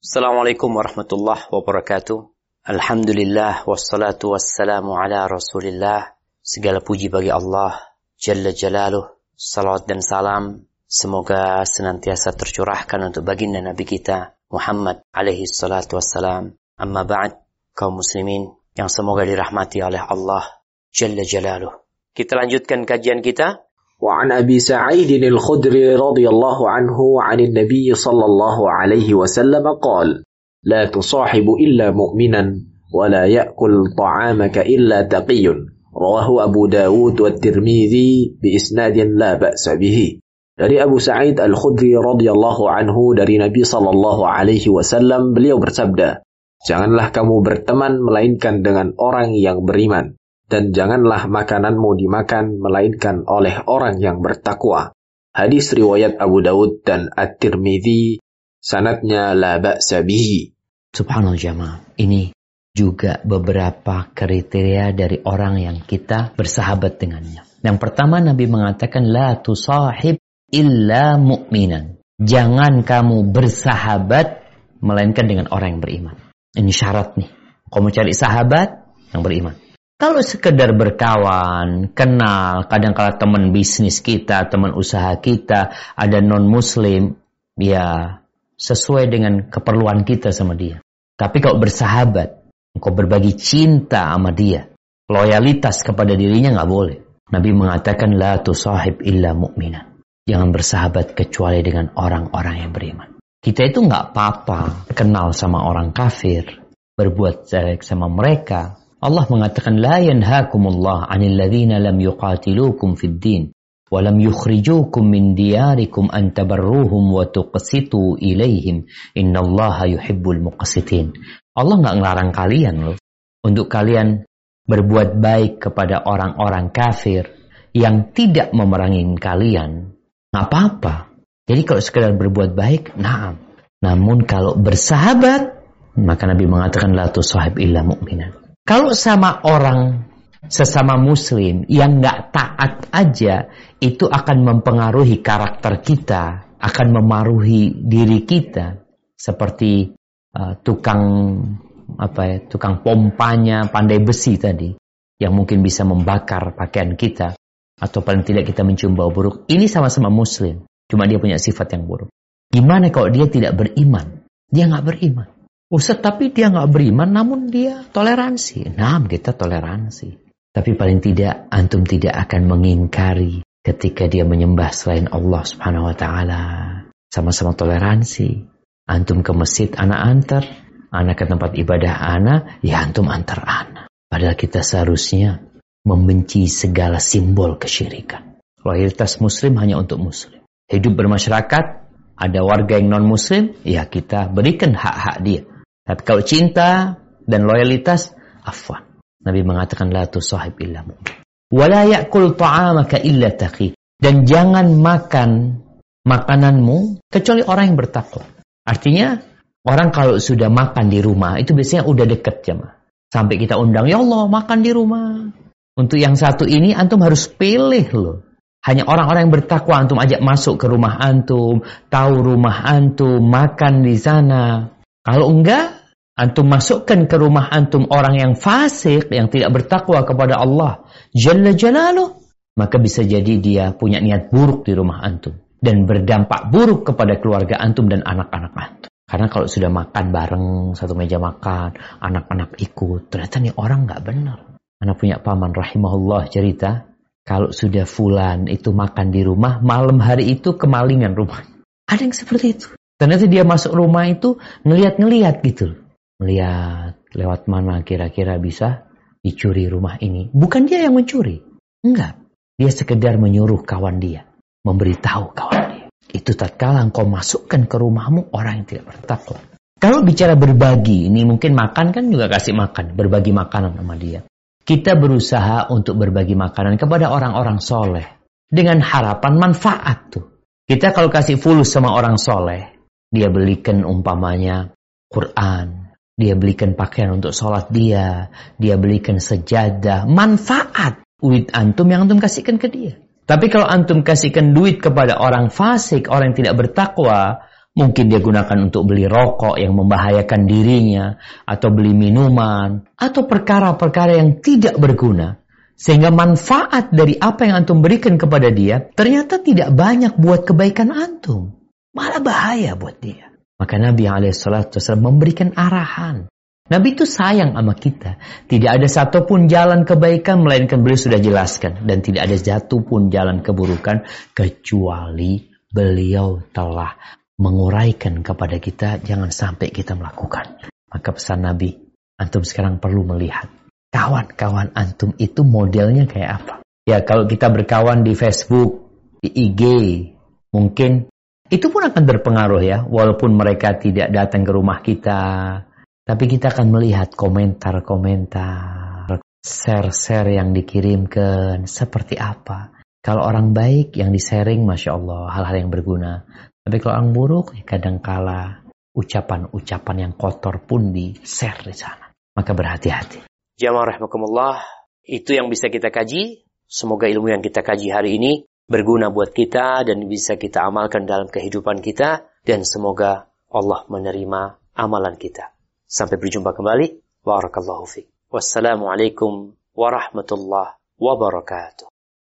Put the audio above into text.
Assalamualaikum warahmatullahi wabarakatuh. Alhamdulillah wassalatu wassalamu ala Rasulillah. Segala puji bagi Allah Jalla Jalaluh. Salawat dan salam semoga senantiasa tercurahkan untuk baginda Nabi kita Muhammad alaihi salatu wassalam. Amma ba'd, kaum muslimin yang semoga dirahmati oleh Allah Jalla Jalaluh. Kita lanjutkan kajian kita. وعن أبي سعيد الخدري رضي الله عنه عن النبي صلى الله عليه وسلم قال: لا تصاحب إلا مؤمنا ولا يأكل طعامك إلا تقي. رواه أبو داود والترمذي بإسناد لا بأس به. Dari Abu Sa'id Al-Khudri radhiyallahu anhu dari Nabi sallallahu alaihi wasallam, beliau bersabda, janganlah kamu berteman melainkan dengan orang yang beriman. Dan janganlah makananmu dimakan melainkan oleh orang yang bertakwa. Hadis riwayat Abu Daud dan At-Tirmidzi, sanadnya la ba'sa bihi. Subhanallah jamaah, ini juga beberapa kriteria dari orang yang kita bersahabat dengannya. Yang pertama, Nabi mengatakan la tusahib illa mu'minan. Jangan kamu bersahabat melainkan dengan orang yang beriman. Ini syarat nih. Kamu cari sahabat yang beriman. Kalau sekedar berkawan, kenal, kadang-kala teman bisnis kita, teman usaha kita, ada non-muslim, ya sesuai dengan keperluan kita sama dia. Tapi kalau bersahabat, engkau berbagi cinta sama dia, loyalitas kepada dirinya nggak boleh. Nabi mengatakan, la tusahib illa mu'minan. Jangan bersahabat kecuali dengan orang-orang yang beriman. Kita itu nggak apa-apa kenal sama orang kafir, berbuat jelek sama mereka. Allah mengatakan la yanhaakumullah 'anil ladzina lam yuqatilukum fid din wa lam yukhrijukum min diyarikum an tabarruhum wa tuqsitu ilaihim innallaha yuhibbul muqsitin. Allah enggak ngelarang kalian loh untuk kalian berbuat baik kepada orang-orang kafir yang tidak memerangi kalian. Enggak apa-apa. Jadi kalau sekedar berbuat baik, na'am. Namun kalau bersahabat, maka Nabi mengatakan la tusahib illa mu'minan. Kalau sama orang sesama muslim yang nggak taat aja, itu akan mempengaruhi karakter kita, akan memengaruhi diri kita. Seperti tukang pompanya pandai besi tadi, yang mungkin bisa membakar pakaian kita, atau paling tidak kita mencium bau buruk. Ini sama-sama muslim, cuma dia punya sifat yang buruk. Gimana kalau dia tidak beriman? Dia nggak beriman. Ustaz, tapi dia nggak beriman, namun dia toleransi. Nah, kita toleransi. Tapi paling tidak, antum tidak akan mengingkari ketika dia menyembah selain Allah Subhanahu Wa Taala. Sama-sama toleransi. Antum ke masjid, anak antar. Anak ke tempat ibadah anak, ya antum antar anak. Padahal kita seharusnya membenci segala simbol kesyirikan. Loyalitas muslim hanya untuk muslim. Hidup bermasyarakat, ada warga yang non-muslim, ya kita berikan hak-hak dia. Tapi kalau cinta dan loyalitas, afwan. Nabi mengatakan la tusahib illa mu'min. Wa la ya'kul ta'amaka illa taqi. Dan jangan makan makananmu kecuali orang yang bertakwa. Artinya, orang kalau sudah makan di rumah, itu biasanya udah deket jemaah. Sampai kita undang, ya Allah makan di rumah. Untuk yang satu ini, antum harus pilih loh. Hanya orang-orang yang bertakwa antum ajak masuk ke rumah antum, tahu rumah antum, makan di sana. Kalau enggak, antum masukkan ke rumah antum orang yang fasik, yang tidak bertakwa kepada Allah Jalla Jalaluh, maka bisa jadi dia punya niat buruk di rumah antum dan berdampak buruk kepada keluarga antum dan anak-anak antum. Karena kalau sudah makan bareng, satu meja makan, anak-anak ikut, ternyata nih orang nggak benar. Anak punya paman rahimahullah cerita, kalau sudah fulan itu makan di rumah, malam hari itu kemalingan rumah. Ada yang seperti itu. Ternyata dia masuk rumah itu ngeliat-ngeliat gitu. Melihat lewat mana kira-kira bisa dicuri rumah ini. Bukan dia yang mencuri. Enggak. Dia sekedar menyuruh kawan dia. Memberitahu kawan dia. Itu tatkala engkau masukkan ke rumahmu orang yang tidak bertakwa. Kalau bicara berbagi, ini mungkin makan kan juga kasih makan. Berbagi makanan sama dia. Kita berusaha untuk berbagi makanan kepada orang-orang soleh. Dengan harapan manfaat tuh. Kita kalau kasih fulus sama orang soleh, dia belikan umpamanya Quran, dia belikan pakaian untuk sholat dia belikan sejadah, manfaat duit antum yang antum kasihkan ke dia. Tapi kalau antum kasihkan duit kepada orang fasik, orang yang tidak bertakwa, Mungkin dia gunakan untuk beli rokok yang membahayakan dirinya, atau beli minuman, atau perkara-perkara yang tidak berguna. Sehingga manfaat dari apa yang antum berikan kepada dia, ternyata tidak banyak buat kebaikan antum. Malah bahaya buat dia. Maka Nabi SAW memberikan arahan. Nabi itu sayang sama kita. Tidak ada satupun jalan kebaikan, melainkan beliau sudah jelaskan. Dan tidak ada satupun jalan keburukan, kecuali beliau telah menguraikan kepada kita, jangan sampai kita melakukan. Maka pesan Nabi, antum sekarang perlu melihat kawan-kawan antum itu modelnya kayak apa. Ya, kalau kita berkawan di Facebook, di IG, mungkin itu pun akan berpengaruh ya, walaupun mereka tidak datang ke rumah kita, tapi kita akan melihat komentar-komentar, share-share yang dikirimkan seperti apa. Kalau orang baik yang di-sharing, Masya Allah, hal-hal yang berguna. Tapi kalau orang buruk, kadangkala ucapan-ucapan yang kotor pun di-share di sana. Maka berhati-hati. Jamaah rahimakumullah, itu yang bisa kita kaji. Semoga ilmu yang kita kaji hari ini berguna buat kita dan bisa kita amalkan dalam kehidupan kita. Dan semoga Allah menerima amalan kita. Sampai berjumpa kembali. Barakallahu fiik. Wassalamualaikum warahmatullahi wabarakatuh.